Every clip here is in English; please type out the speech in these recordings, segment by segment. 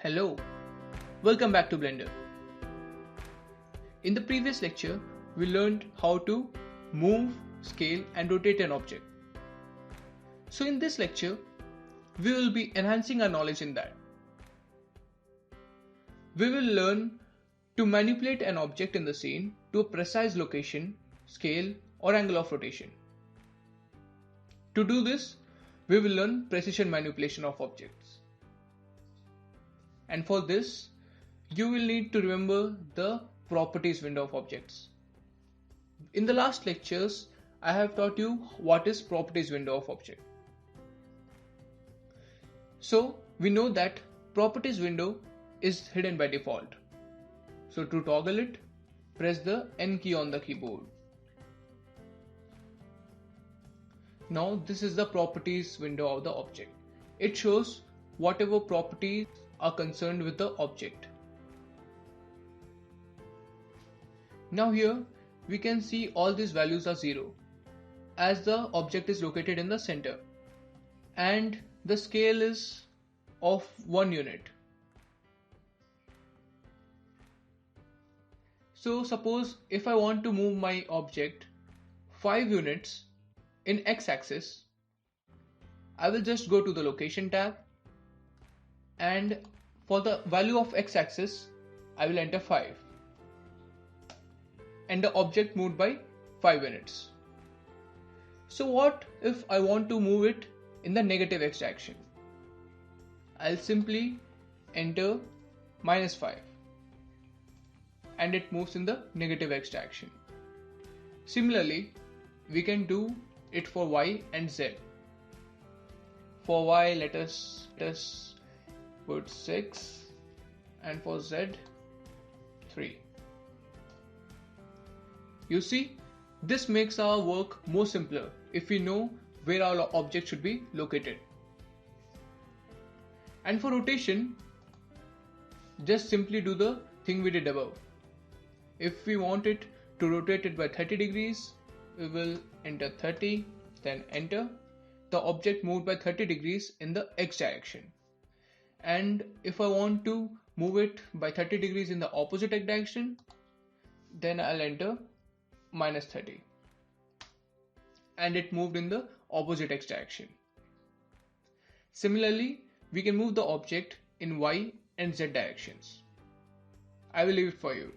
Hello, welcome back to Blender. In the previous lecture, we learned how to move, scale and rotate an object. So in this lecture, we will be enhancing our knowledge in that. We will learn to manipulate an object in the scene to a precise location, scale or angle of rotation. To do this, we will learn precision manipulation of objects. And for this, you will need to remember the properties window of objects. In the last lectures, I have taught you what is properties window of object. So we know that properties window is hidden by default. So to toggle it, press the N key on the keyboard. Now this is the properties window of the object. It shows whatever properties are concerned with the object. Now here we can see all these values are 0 as the object is located in the center and the scale is of 1 unit. So suppose if I want to move my object 5 units in x-axis, I will just go to the location tab and for the value of x-axis I will enter 5 and the object moved by 5 units. So what if I want to move it in the negative x direction? I'll simply enter -5 and it moves in the negative x direction. Similarly, we can do it for y and z. For y, let us put 6 and for z 3. You see, this makes our work more simpler if we know where our object should be located. And for rotation, just simply do the thing we did above. If we want it to rotate it by 30 degrees, we will enter 30, then enter. The object moved by 30 degrees in the x direction. And if I want to move it by 30 degrees in the opposite x direction, then I'll enter -30 and it moved in the opposite x direction. Similarly, we can move the object in y and z directions. I will leave it for you.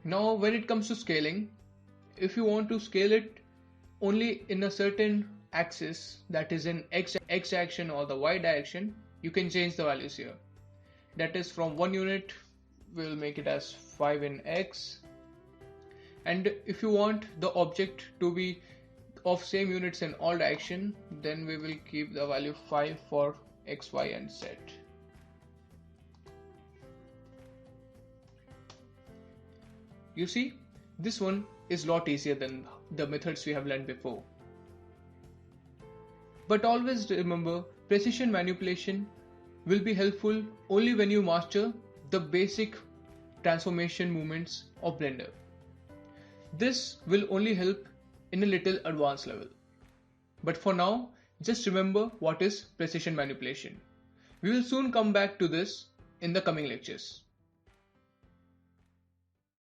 Now when it comes to scaling, if you want to scale it only in a certain axis, that is in x direction or the y direction, you can change the values here. That is from 1 unit, we'll make it as 5 in x. And if you want the object to be of same units in all direction, then we will keep the value 5 for x, y and z. You see, this one is a lot easier than the methods we have learned before. But always remember, precision manipulation will be helpful only when you master the basic transformation movements of Blender. This will only help in a little advanced level. But for now, just remember what is precision manipulation. We will soon come back to this in the coming lectures.